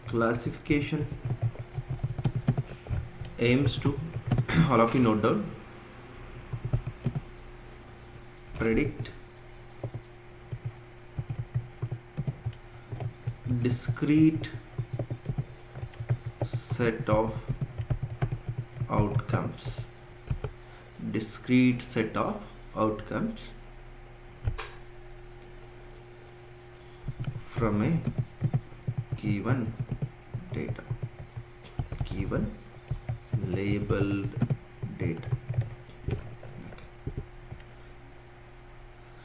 Classification aims to all of you note down, predict discrete set of outcomes, discrete set of outcomes from a given data, given labeled data.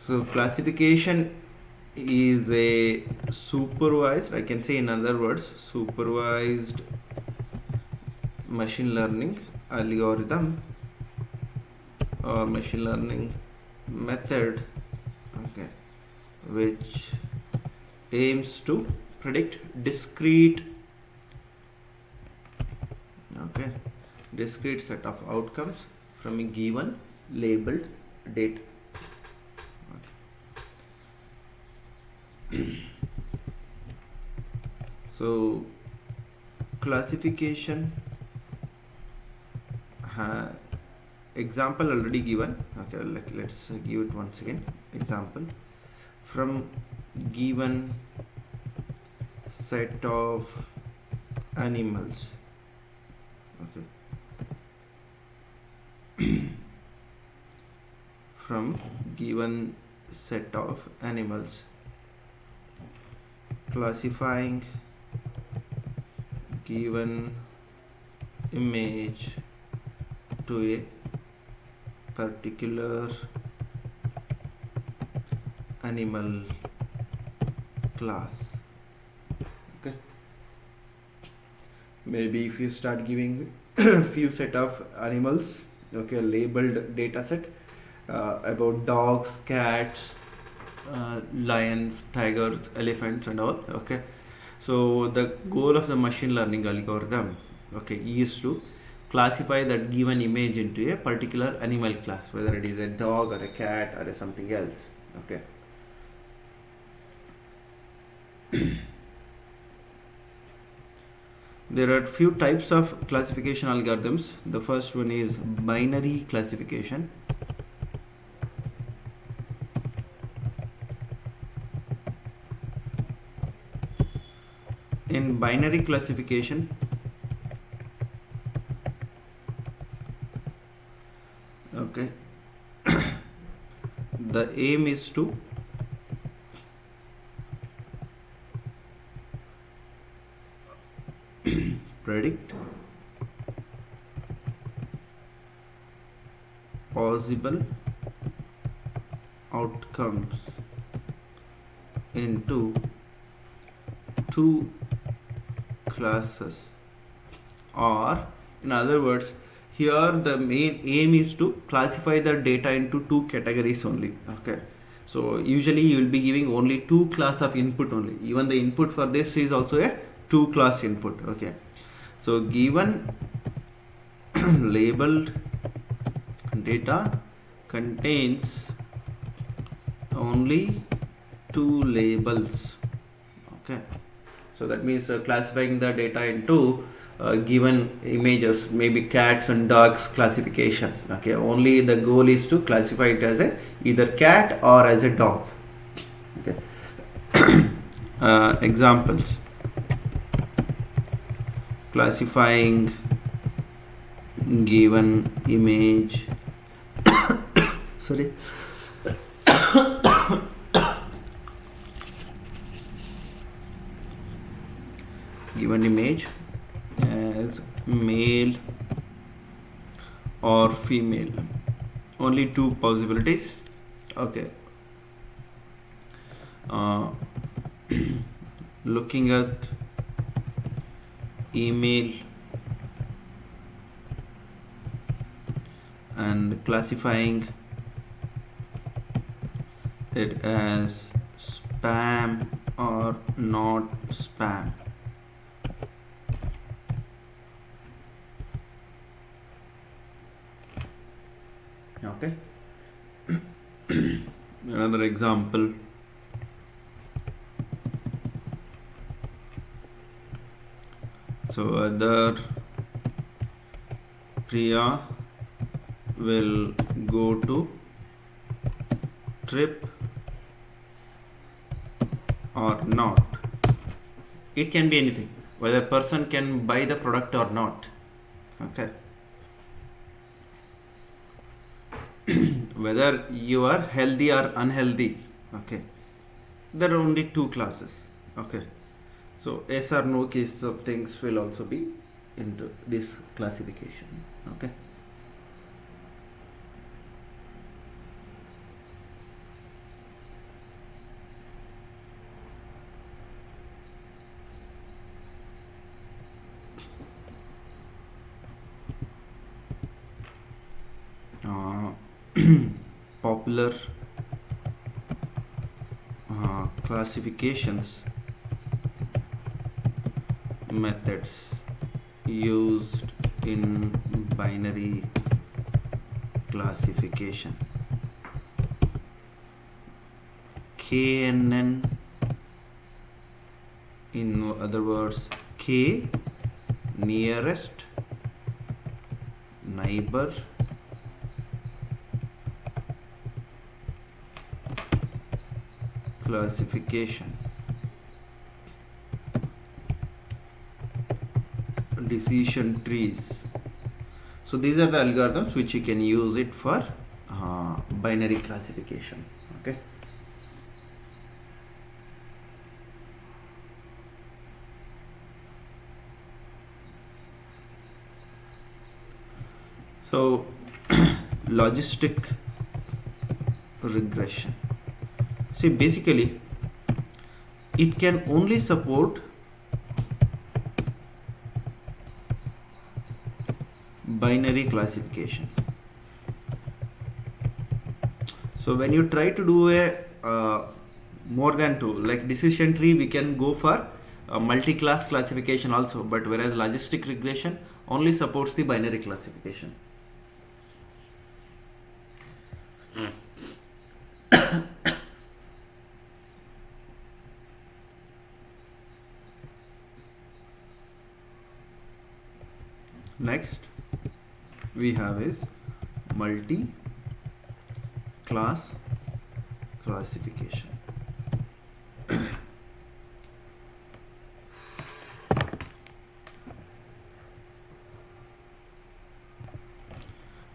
So classification is a supervised, I can say in other words, supervised machine learning algorithm or machine learning method, okay, which aims to predict discrete set of outcomes from a given labeled data. So classification example already given. Okay, let's give it once again. Example: from given set of animals, okay, from given set of animals, classifying given image to a particular animal class. Okay, maybe if you start giving few set of animals, okay, labeled data set about dogs, cats, lions, tigers, elephants and all, okay. So the goal of the machine learning algorithm, okay, is to classify that given image into a particular animal class, whether it is a dog or a cat or a something else, okay. There are few types of classification algorithms. The first one is binary classification. In binary classification, okay, the aim is to predict possible outcomes into two classes, or in other words, here the main aim is to classify the data into two categories only, okay. So usually you will be giving only two class of input only. Even the input for this is also a two class input, okay. So given labeled data contains only two labels, okay. So that means classifying the data into given images, maybe cats and dogs classification, okay. Only the goal is to classify it as a either cat or as a dog, okay. Examples: classifying given image sorry given image as male or female. Only two possibilities, okay. Looking at email and classifying it as spam or not spam. Okay. Another example: So whether Priya will go to trip or not. It can be anything, whether a person can buy the product or not. Okay. Whether you are healthy or unhealthy. Okay. There are only two classes. Okay. So yes or no case of things will also be into this classification. Okay. Popular classifications methods used in binary classification. KNN, in other words, K nearest neighbor classification, decision trees. So these are the algorithms which you can use it for binary classification. Okay. So logistic regression. See, basically it can only support binary classification. So when you try to do a more than two, like decision tree, we can go for a multi-class classification also, but whereas logistic regression only supports the binary classification. Next we have is multi-class classification.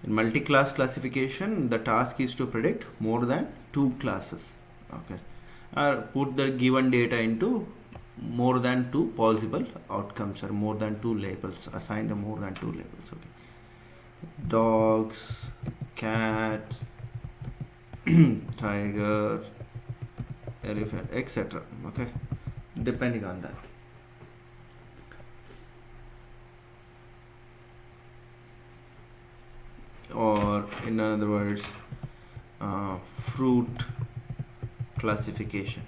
In multi-class classification, the task is to predict more than two classes. Okay, put the given data into more than two possible outcomes, or more than two labels, assign them more than two labels. Okay, dogs, cats, tiger, elephant, etc. Okay, depending on that. Or in other words, fruit classification.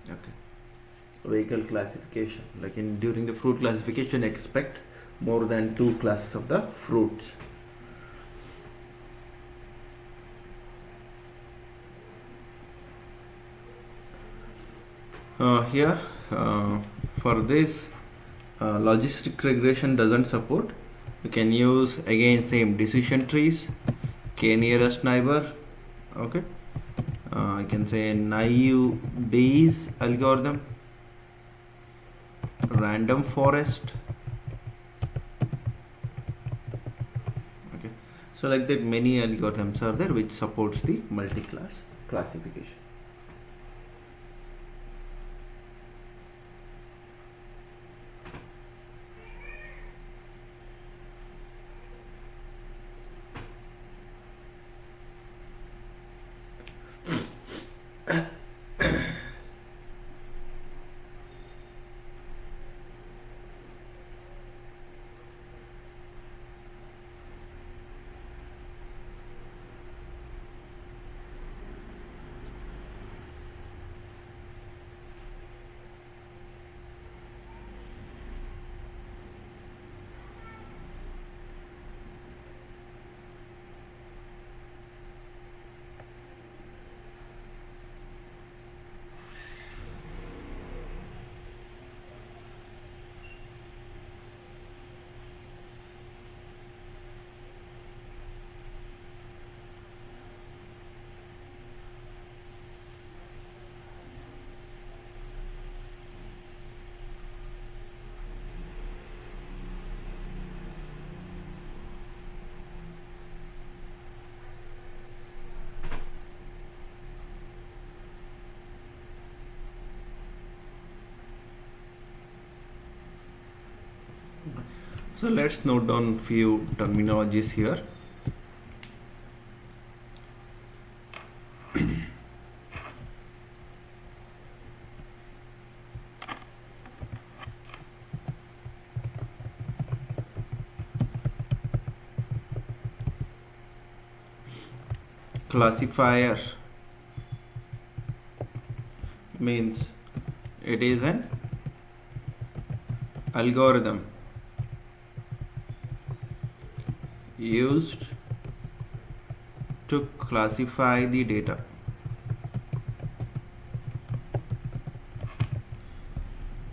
Okay, vehicle classification, like during the fruit classification, expect more than two classes of the fruits. Here for this logistic regression doesn't support. You can use again same decision trees, K nearest neighbor. Okay, I can say naive Bayes algorithm, random forest. Okay, so like that many algorithms are there which supports the multi-class classification. So let's note down few terminologies here. Classifier means it is an algorithm used to classify the data.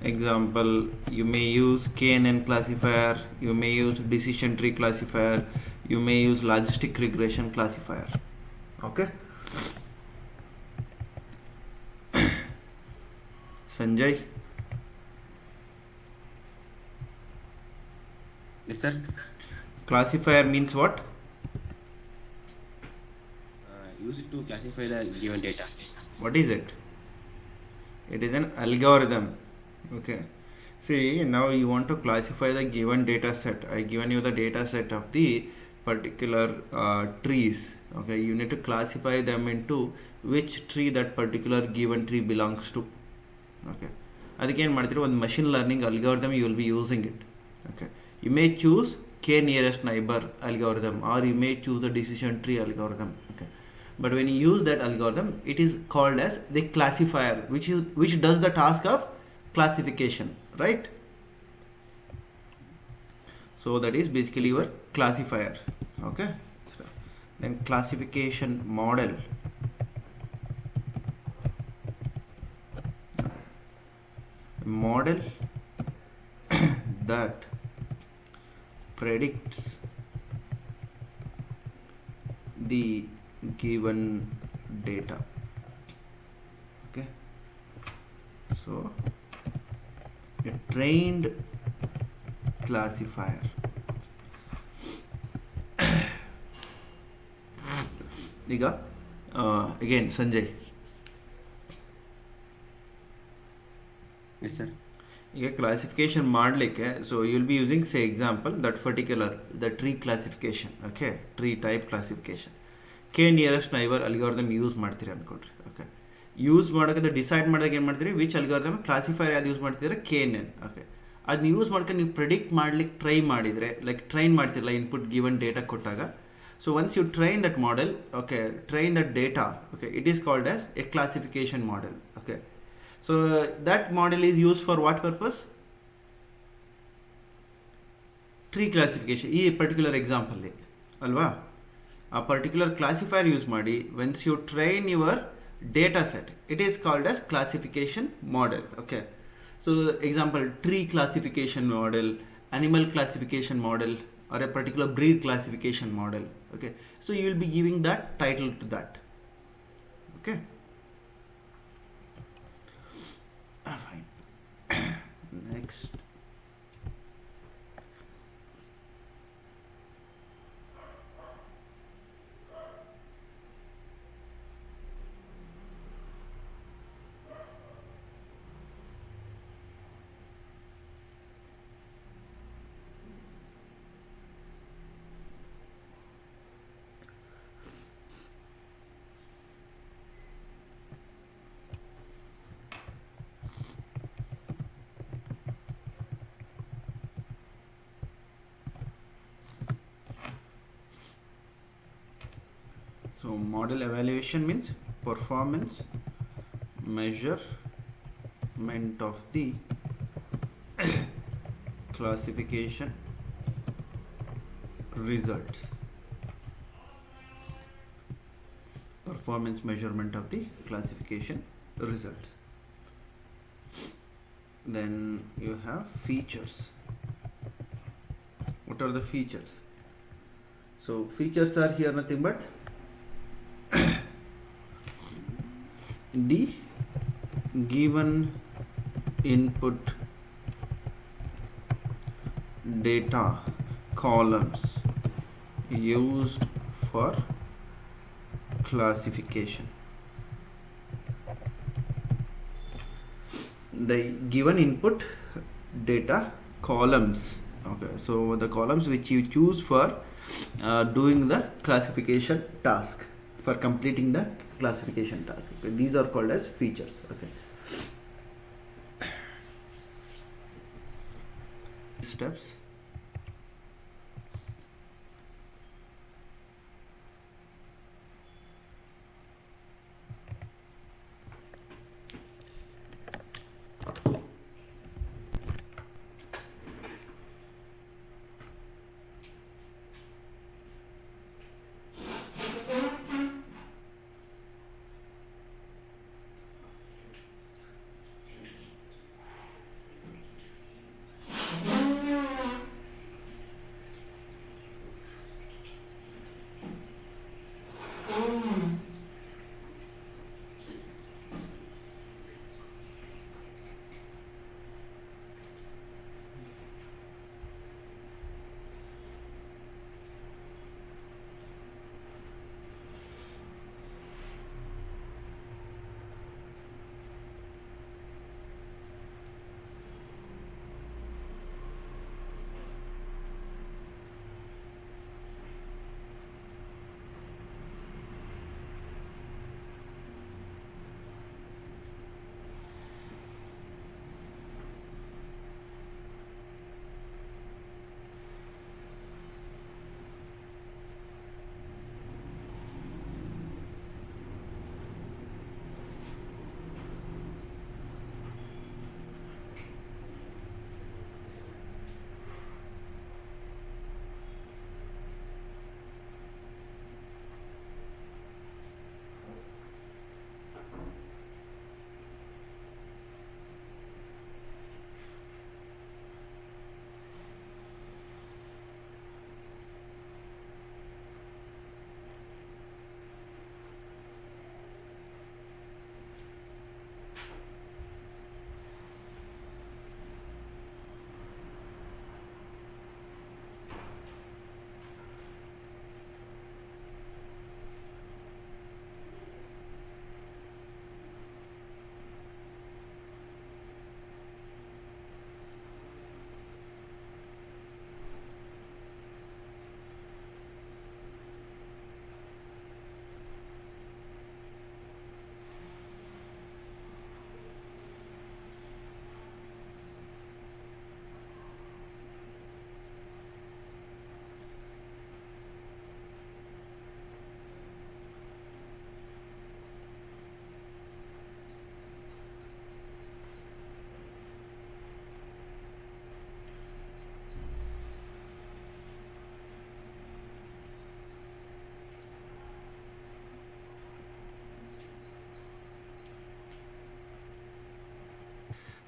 Example, you may use KNN classifier, you may use decision tree classifier, you may use logistic regression classifier. Okay. Sanjay. Yes, sir. Classifier means what? Use it to classify the given data. What is it? It is an algorithm. Okay. See, now you want to classify the given data set. I given you the data set of the particular trees. Okay, you need to classify them into which tree that particular given tree belongs to. Okay, ಅದಕ್ಕೆ ಏನು ಮಾಡ್ತೀರಿ, ಒಂದು machine learning algorithm you will be using it. Okay, you may choose k nearest neighbor algorithm, or you may choose a decision tree algorithm. Okay, but when you use that algorithm, it is called as the classifier, which does the task of classification, right? So that is basically your classifier. Okay, so then classification model. Model that predicts the given data. Okay, so a trained classifier. ಈಗ again Sanjay. Yes, sir. ಈಗ classification ಮಾಡಲಿಕ್ಕೆ, so you will be using say example that particular the tree classification. Okay, tree type classification K nearest neighbour algorithm use ಮಾಡ್ತೀರಿ ಅನ್ಕೊಡ್ರಿ. Okay, use ಮಾಡೋಕೆ decide ಮಾಡಿದಾಗ ಏನು ಮಾಡ್ತೀರಿ, which algorithm ಕ್ಲಾಸಿಫೈರ್ ಯಾವ್ದು use ಮಾಡ್ತಿದ್ರೆ KNN. ಓಕೆ, ಅದನ್ನ ಯೂಸ್ ಮಾಡ್ಕೊಂಡು ನೀವು ಪ್ರಿಡಿಕ್ಟ್ ಮಾಡ್ಲಿಕ್ಕೆ ಟ್ರೈ ಮಾಡಿದರೆ, ಲೈಕ್ ಟ್ರೈನ್ ಮಾಡ್ತಿರಲ್ಲ ಇನ್ಪುಟ್ ಗಿವನ್ ಡೇಟಾ ಕೊಟ್ಟಾಗ. So once you train that model, okay, train that data, okay, it is called as a classification model. Okay, so that model is used for what purpose? Tree classification. ಈ particular example ಅಲ್ವಾ, ಆ particular classifier use ಮಾಡಿ when you train your data set, it is called as classification model. Okay, so example tree classification model, animal classification model, or a particular breed classification model. Okay, so you will be giving that title to that. Okay, fine. Next, so model evaluation means performance measurement of the classification results. Performance measurement of the classification results. Then you have features. What are the features? So features are here nothing but the given input data columns used for classification. The given input data columns Okay, so the columns which you choose for doing the classification task, for completing the classification task. Okay, these are called as features. Okay, steps.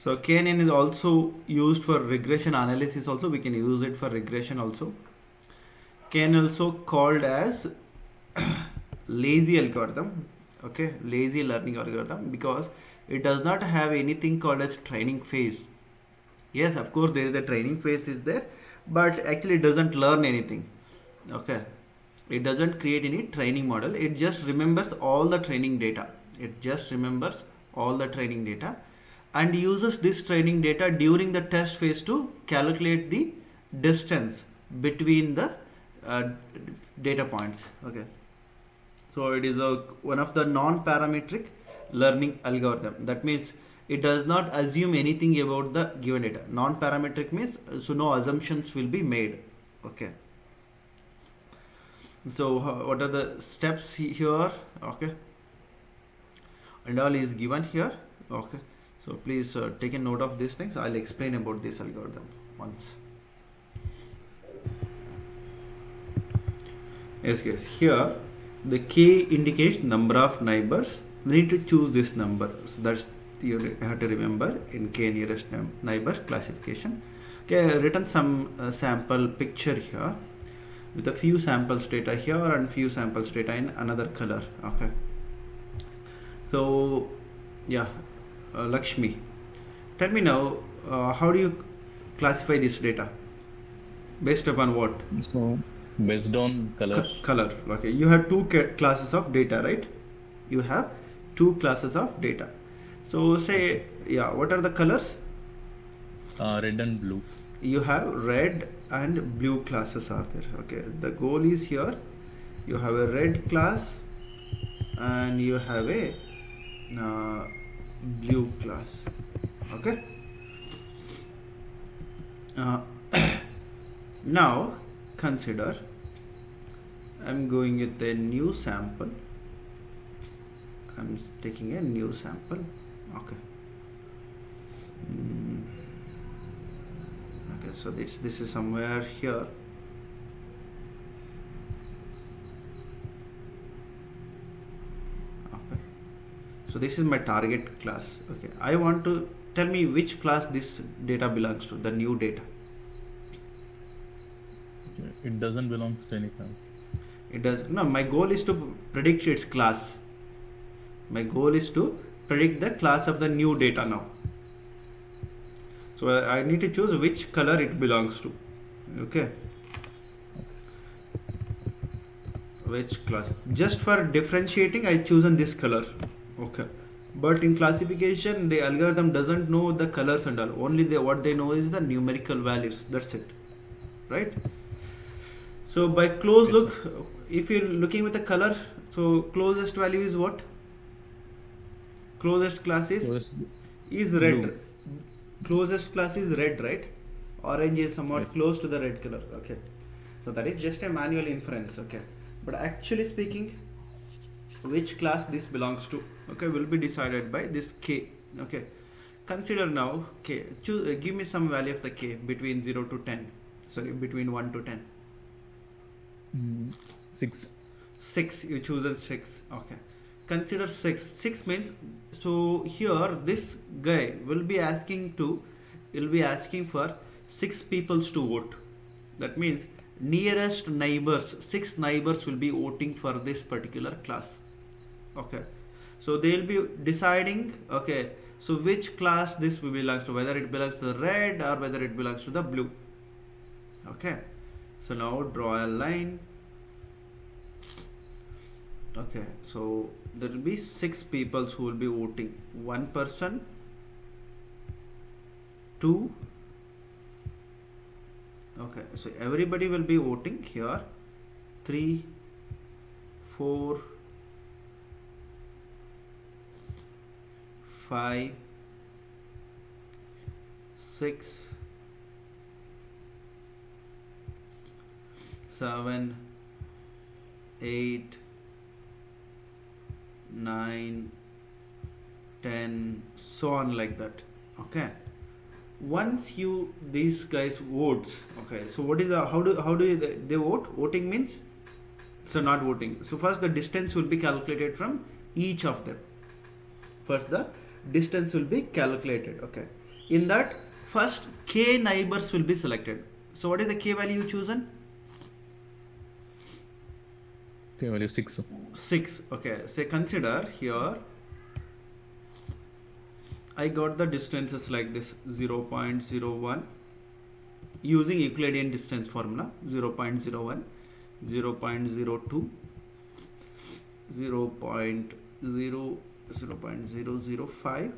So KNN is also used for regression analysis. Also, we can use it for regression also. Can also called as lazy algorithm. Okay, lazy learning algorithm, because it does not have anything called as training phase. Yes, of course there is a training phase is there, but actually it doesn't learn anything. Okay, it doesn't create any training model. It just remembers all the training data. It just remembers all the training data and uses this training data during the test phase to calculate the distance between the uh, data points. Okay, so it is a one of the non-parametric learning algorithm. That means it does not assume anything about the given data. Non-parametric means so no assumptions will be made. Okay, so what are the steps here? Okay, and all is given here. Okay, so please take a note of these things. I'll explain about this algorithm once. Yes, here the k indicates number of neighbors. We need to choose this number, so that's you have to remember in k nearest neighbor classification. Okay, written some sample picture here with a few samples data here and few samples data in another color. Okay, so yeah, Lakshmi, tell me now, how do you classify this data? Based upon what? So, based on colors, Color. Okay, you have two classes of data, right? You have two classes of data. So yes, sir. say, yeah, what are the colors? Red and blue. you have red and blue classes are there. Okay, the goal is here you have a red class and you have a blue class. Okay, uh, now consider I'm going with a new sample. I'm taking a new sample. Okay. Okay, so this is somewhere here. Okay, so this is my target class. Okay, I want to tell me which class this data belongs to, the new data. It doesn't belong to any class. It does no. My goal is to predict its class. My goal is to predict the class of the new data now. So I need to choose which color it belongs to. Okay. Which class? Just for differentiating, I chosen this color. Okay. But in classification, the algorithm doesn't know the colors and all. Only what they know is the numerical values. That's it. Right? So by close Yes, look, sir. if you're looking with the color, so closest value is what? Closest class So it's is blue. red. Closest class is red, right? Orange is somewhat Yes. close to the red color. Okay, so that is just a manual inference. Okay, but actually speaking, which class this belongs to, okay, will be decided by this k. Okay, consider now k. Choose, give me some value of the k between 0 to 10. Sorry, between 1 to 10. 6. 6. You chosen 6. Okay, consider 6. 6 means, so here this guy will be asking for 6 peoples to vote. That means nearest neighbors, 6 neighbors will be voting for this particular class. Okay, so they will be deciding, okay, so which class this belongs to, whether it belongs to the red or whether it belongs to the blue. Okay, so now draw a line. Okay, so there will be 6 people who will be voting. 1 person, 2. Okay, so everybody will be voting here. 3, 4, 5, 6, 7, 8, 9, 10, so on like that. Okay, once these guys votes, okay, so what is the how do they vote? Voting means, so not voting, so first the distance will be calculated from each of them. First the distance will be calculated. Okay, in that first k neighbors will be selected. So what is the k value you chosen? Okay, value 6. 6. Okay, so consider here I got the distances like this: 0.01 using Euclidean distance formula, 0.01, 0.02, 0.005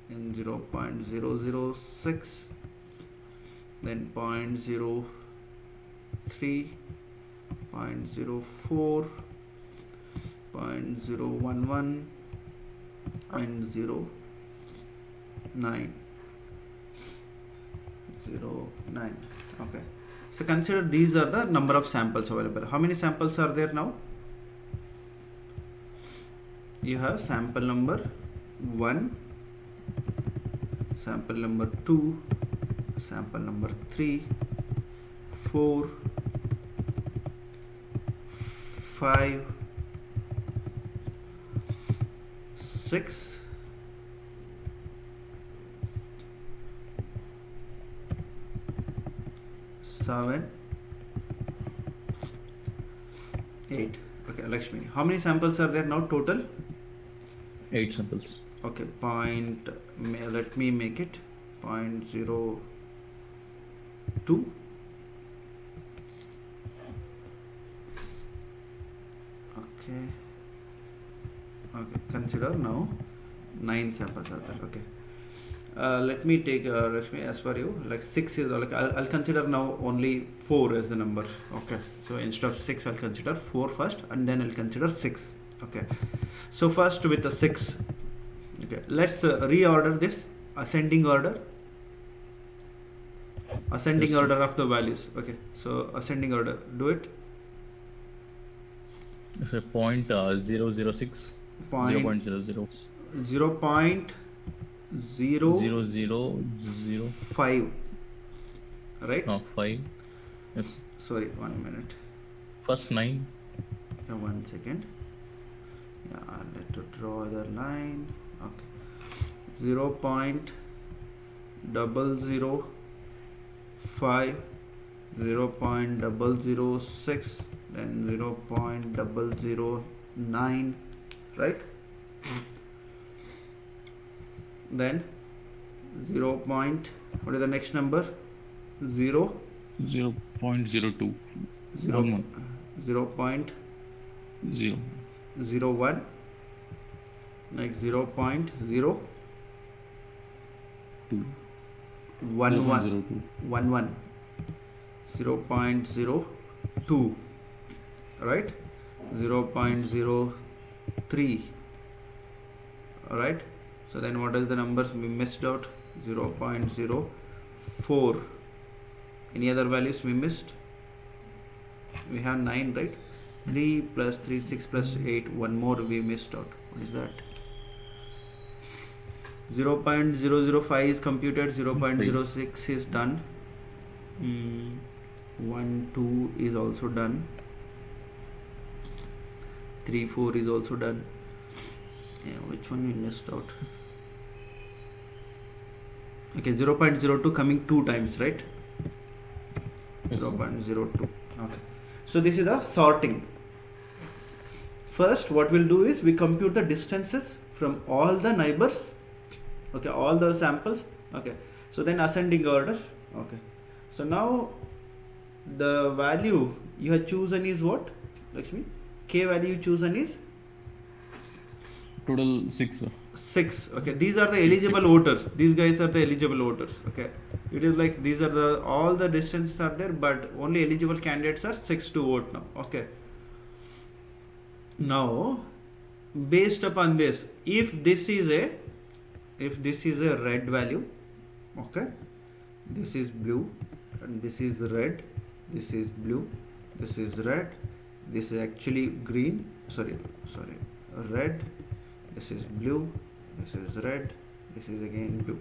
and 0.006, then 0.03, 0.04, 0.011 and 0.9. Okay, so consider these are the number of samples available. How many samples are there now? You have sample number 1, sample number 2, sample number 3, 4, 5, 6, 7, 8. Okay, Lakshmi, how many samples are there now total? 8 samples. Okay, let me make it 0.02. Okay, consider now 9 samples are there. Okay, Let me take Rashmi, as per you, like 6 is like I'll consider now only 4 as the number. Okay, so instead of 6 I'll consider 4 first, and then I'll consider 6. Okay, so first with the 6. Okay, let's reorder this ascending order. Ascending Yes, sir. order of the values. Okay, so ascending order, do it. It's a point 006, Point 0.00, 0.005, 0.0005. right? Yes. Sorry, 1 minute. First 9. 1 second. Yeah, I'll let to draw the line. Okay, 0.005, 0.006, then 0.009, right? Then 0. What is the next number? 0. 0.02. 0. 11. 0.01. 0. Next 0.011. 2. 0.02, right? 0.03, right? So then what is the numbers we missed out? 0.04. Any other values we missed? We have 9, right? 3 plus 3, 6 plus 8. One more we missed out. What is that? 0.005 is computed. 0.06 is done. 1, 2 is also done. 3, 4 is also done. Yeah, which one we missed out? Okay, 0.02 coming 2 times, right? Yes, sir. 0.02. Okay, so this is the sorting. First what we'll do is we compute the distances from all the neighbors. Okay, all the samples. Okay, so then ascending order. Okay, so now the value you have chosen is what, Lakshmi? K value you chosen is Total 6, sir. 6. Okay, these are the eligible voters. These guys are the eligible voters. Okay, it is like these are the all the distances are there, but only eligible candidates are 6 to vote now. Okay, now based upon this, if this is a red value, okay, this is blue and this is red, this is blue, this is red, this is actually green, sorry, red, this is blue, this is red, this is again blue.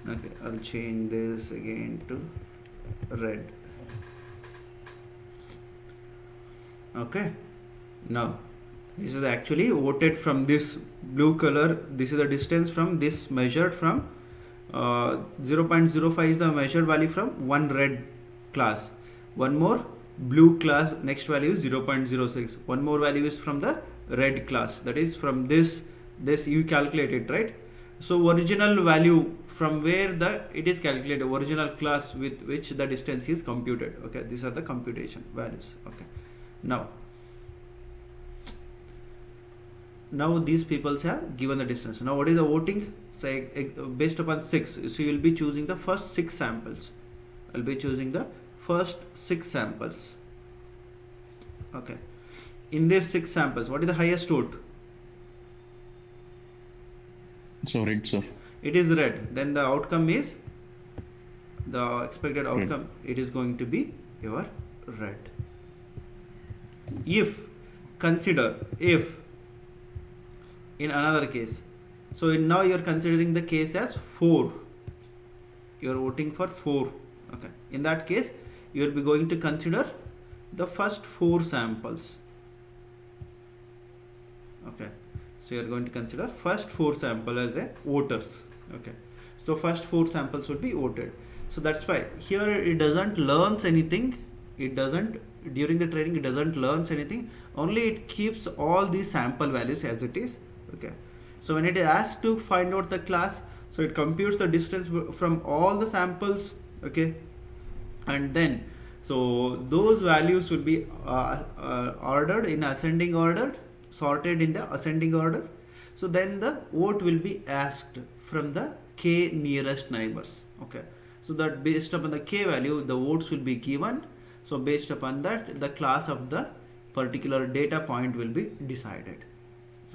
Okay, I'll change this again to red. Okay, now this is actually voted from this blue color. This is the distance from this measured from 0.05 is the measured value from one red class. One more blue class, next value is 0.06. One more value is from the red class, that is from this you calculated, right? So original value from where it is calculated, original class with which the distance is computed. Okay, these are the computation values. Okay, now these people have given the distance. Now what is the voting? Say based upon 6, so you will be choosing the first 6 samples. I'll be choosing the first 6 samples. Okay, in these 6 samples, what is the highest vote? So red, sir. It is red. Then the outcome is the expected outcome. It is going to be your red. If in another case, so now you are considering the case as 4. You are voting for 4. Okay, in that case you will be going to consider the first 4 samples. Okay, so you are going to consider first 4 sample as a voters. Okay, so first 4 samples would be voted. So that's why here it doesn't learns anything. It doesn't, during the training it doesn't learns anything, only it keeps all these sample values as it is. Okay, so when it is asked to find out the class, so it computes the distance from all the samples. Okay, and then so those values will be ordered in ascending order, sorted in the ascending order. So then the vote will be asked from the k nearest neighbors. Okay, so that based upon the k value, the votes will be given. So based upon that, the class of the particular data point will be decided.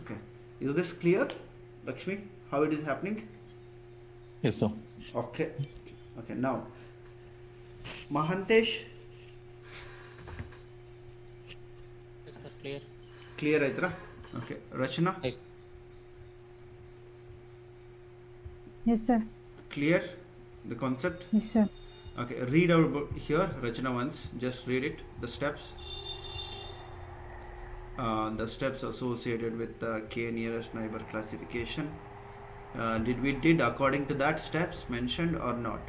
Okay, is this clear, Lakshmi, how it is happening? Yes, sir. Okay. Okay, now Mahantesh, Yes, sir. Clear. clear aitra? Okay, Rachna, Yes. Yes, sir. clear the concept? Yes, sir. Okay, read out here, Rachna, once, just read it, the steps associated with the k nearest neighbor classification. Did we did according to that steps mentioned or not?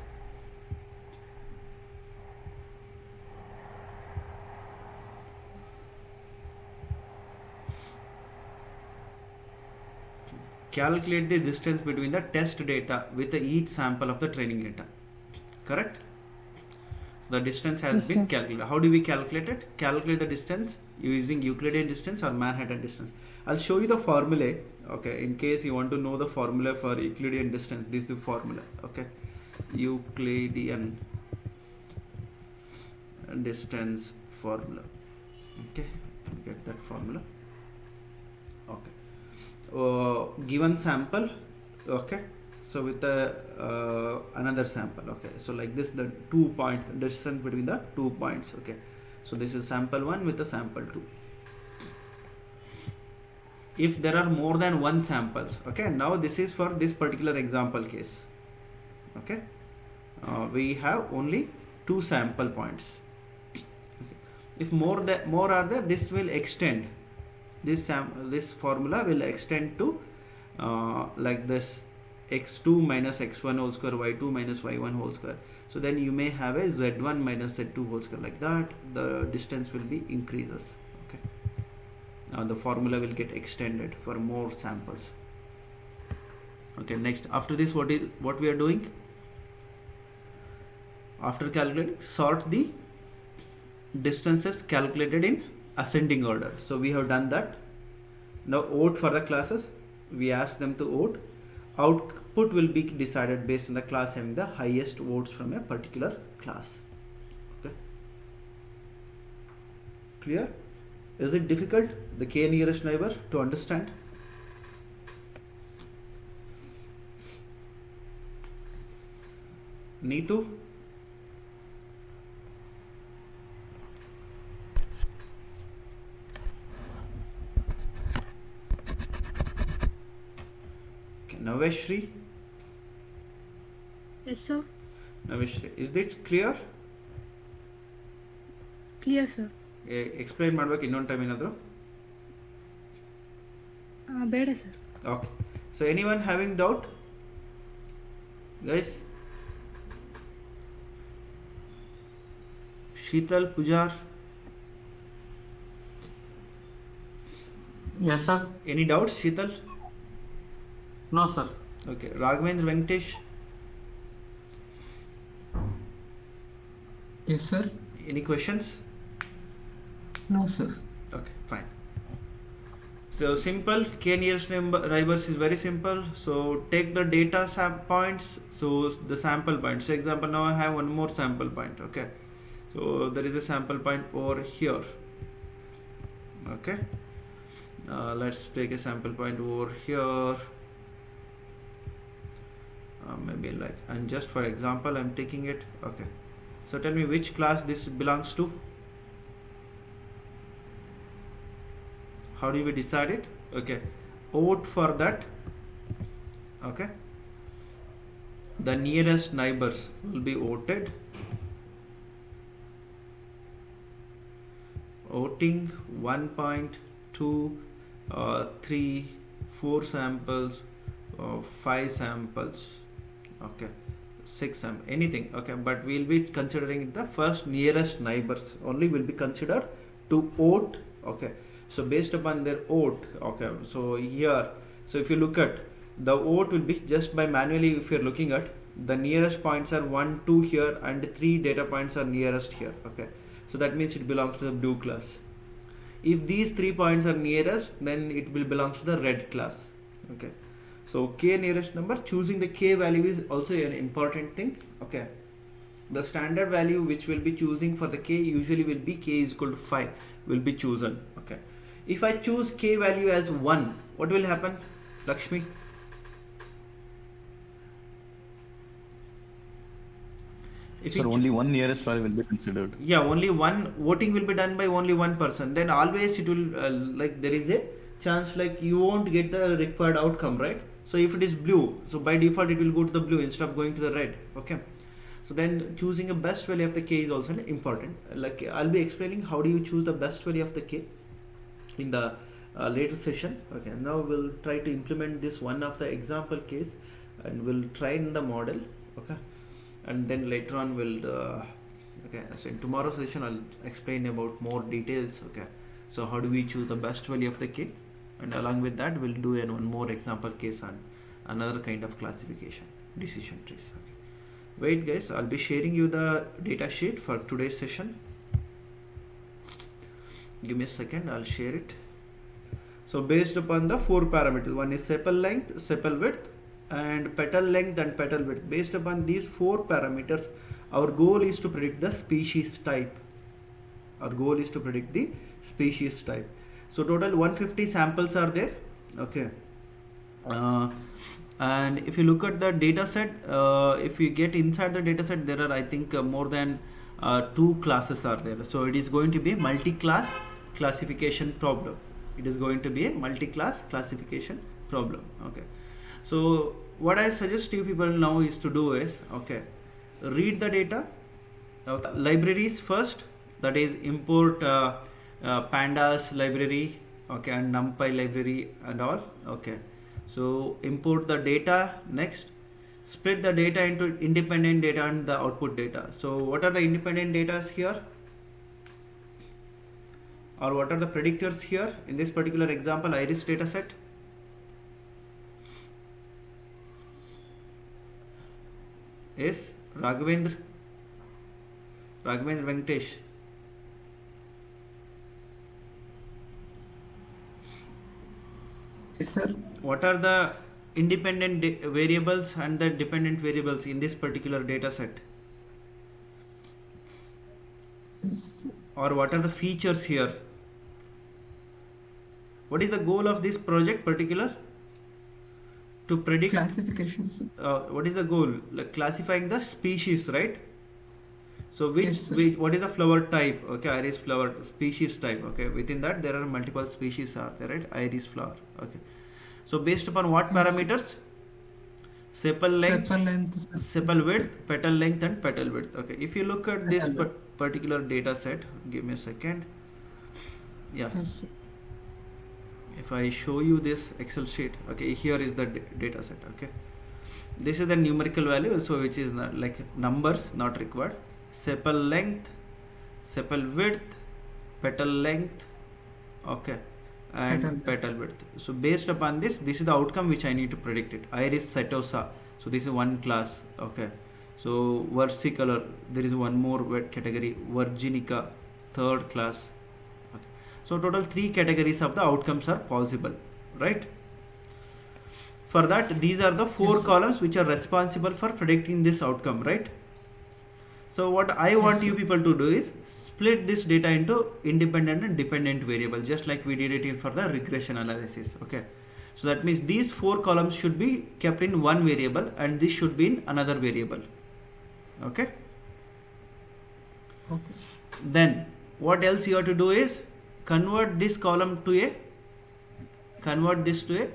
Calculate the distance between the test data with each sample of the training data. Correct? The distance has Yes, been sir. calculated. How do we calculate it? Calculate the distance using Euclidean distance or Manhattan distance. I'll show you the formula. Okay, in case you want to know the formula for Euclidean distance, this is the formula. Okay, Euclidean distance formula. Okay, get that formula. Okay, given sample. Okay, so with the another sample. Okay, so like this, the 2 points distance between the 2 points. Okay, so this is sample 1 with the sample 2. If there are more than one samples, okay, now this is for this particular example case. Okay, we have only 2 sample points. Okay. If more are there, this will extend. This formula will extend to like this, x2 minus x1 whole square, y2 minus y1 whole square. So then you may have a z1 minus z2 whole square, like that. The distance will be increases. Okay, now the formula will get extended for more samples. Okay, next, after this, what we are doing? After calculating, sort the distances calculated in ascending order. So we have done that. Now vote for the classes. We ask them to vote. Output will be decided based on the class having the highest votes from a particular class. Okay, clear? Is it difficult, the k nearest neighbor, to understand? Neetu? Okay, Naveshri? Yes, sir. Naveshri, is this clear? Clear, sir. Explain ಮಾಡ್ಬೇಕು ಇನ್ನೊಂದು time ಏನಾದರೂ? ಬೇಡ sir. Okay, so anyone having doubt, guys? Sheetal, Pujar? Yes, sir. Any doubts, Sheetal? No, sir. Okay, Raghavendra, Venkatesh? Yes, sir. Any questions? No, sir. Okay, fine. So simple, k nearest neighbors is very simple. So take the data points, so the sample points. So example, now I have one more sample point. Okay, so there is a sample point over here. Okay, let's take a sample point over here. Maybe like, and just for example I'm taking it. Okay, so tell me which class this belongs to. How do we decide it? Okay, vote for that. Okay, the nearest neighbors will be voted. Voting 1.2 3 4 samples, 5 samples, okay, 6 samples, anything. Okay, but we'll be considering the first nearest neighbors only will be considered to vote. Okay, so based upon their vote. Okay, so here, so if you look at the vote will be just by manually, if you're looking at the nearest points are 1 2 here and 3 data points are nearest here. Okay, so that means it belongs to the blue class. If these 3 points are nearest, then it will belong to the red class. Okay, so k nearest number, choosing the k value is also an important thing. Okay, the standard value which will be choosing for the k usually will be k is equal to 5 will be chosen. Okay, if I choose k value as 1, what will happen, Lakshmi? If Sir, you only one nearest value will be considered. Yeah, only one voting will be done by only one person, then always it will like there is a chance like you won't get the required outcome, right? So if it is blue, so by default it will go to the blue instead of going to the red. Okay, so then choosing a best value of the k is also important. Like I'll be explaining how do you choose the best value of the k in the later session. Okay, now we'll try to implement this one of the example case and we'll try in the model. Okay, and then later on we'll okay, so in tomorrow's session I'll explain about more details. Okay, so how do we choose the best value of the k, and along with that we'll do one more example case on another kind of classification, decision trees. Okay, wait guys, I'll be sharing you the data sheet for today's session. Give me a second, I'll share it. So based upon the 4 parameters, one is sepal length, sepal width, and petal length and petal width. Based upon these 4 parameters, our goal is to predict the species type. Our goal is to predict the species type. So total 150 samples are there. Okay. And if you look at the data set, if you get inside the data set, there are I think more than 2 classes are there. So it is going to be multi-class classification problem. It is going to be a multi-class classification problem. Okay, so what I suggest you people now is to do is, okay, read the data, libraries first, that is import pandas library, okay, and numpy library and all. Okay, so import the data. Next, split the data into independent data and the output data. So what are the independent data here, or what are the predictors here in this particular example iris data set? Is Raghavendra Venkatesh. Yes, sir. What are the independent variables and the dependent variables in this particular data set? Yes. Or what are the features here? What is the goal of this project particular? To predict Classification, sir. what is the goal? Like classifying the species, right? So Yes, sir. what is the flower type? Okay, iris flower species type. Okay, within that there are multiple species are there, right? Iris flower. Okay, so based upon what Yes, sir. parameters? Sepal length, Sepal length, sir. sepal width, petal length and petal width. Okay, if you look at this Petal width. particular data set, give me a second. Yeah, Yes, sir. if I show you this Excel sheet, okay, here is the data set. Okay, this is the numerical value, so which is not, like numbers not required. Sepal length, sepal width, petal length, okay, and petal width. So based upon this is the outcome which I need to predict it. Iris setosa, so this is one class. Okay, so versicolor, there is one more category, virginica, third class. Okay. So total 3 categories of the outcomes are possible, right? For that, these are the 4 Yes, sir. columns which are responsible for predicting this outcome, right? So what I want you sir. people to do is split this data into independent and dependent variable, just like we did it for the regression analysis. Okay, so that means these 4 columns should be kept in one variable and this should be in another variable. Okay, Okay. then what else you have to do is convert this column to a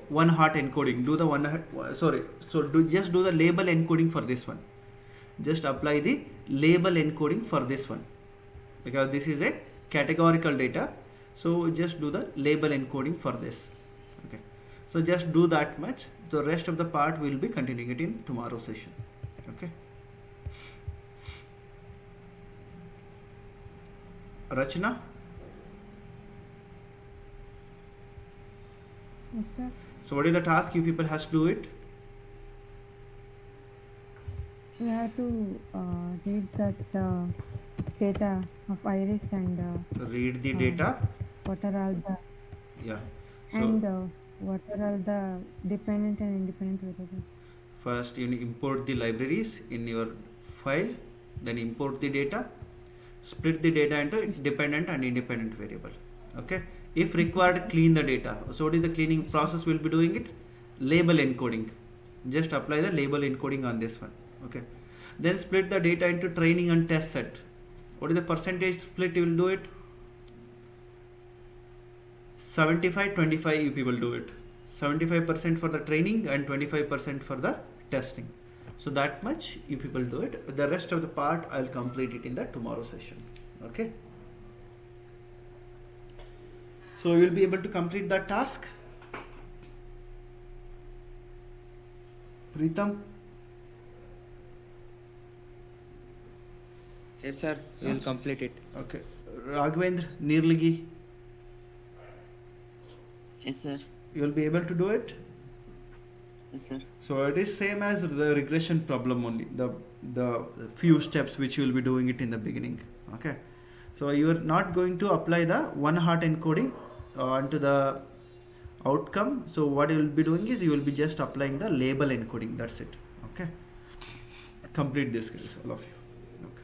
one hot encoding. Do the just do the label encoding for this one. Just apply the label encoding for this one, because this is a categorical data, so just do the label encoding for this. Okay, so just do that much. The rest of the part will be continuing it in tomorrow's session. Okay, Rachna. Yes, sir. So what is the task you people has to do it? We have to read that data of iris and Read the uh, data. what are all the Yeah, so and what are all the dependent and independent variables? First you import the libraries in your file, then import the data, split the data into dependent and independent variable. Okay, if required, clean the data. So what is the cleaning process we'll be doing it? Label encoding. Just apply the label encoding on this one. Okay, then split the data into training and test set. What is the percentage split you will do it? 75-25 if you will do it. 75% for the training and 25% for the testing. So that much if you will do it. The rest of the part I'll complete it in the tomorrow session. Okay, so you will be able to complete that task. Pritam? Yes, sir. We will complete it. Okay. Raghavendra, Nirligi, Yes, sir. you will be able to do it. Yes, sir. So it is same as the regression problem only. The few steps which you will be doing it in the beginning. Okay. So you are not going to apply the one hot encoding onto the outcome. So what you will be doing is you will be just applying the label encoding. That's it. Okay. Complete this, guys, all of you. Okay.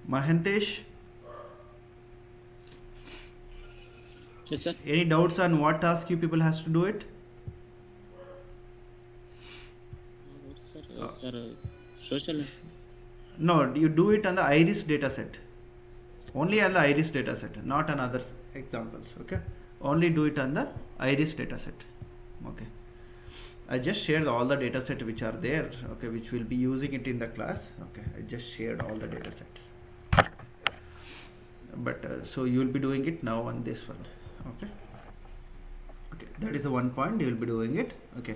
Mahantesh, Yes, sir. any doubts on what task you people has to do it? Sir, sir, social. No, you do it on the iris data set. Only on the iris data set, not on other examples. Okay, only do it on the iris data set. Okay, I just shared all the data set which are there. Okay, which will be using it in the class. Okay, I just shared all the data sets. But so you will be doing it now on this one. Okay, okay, that is the one point you will be doing it. Okay.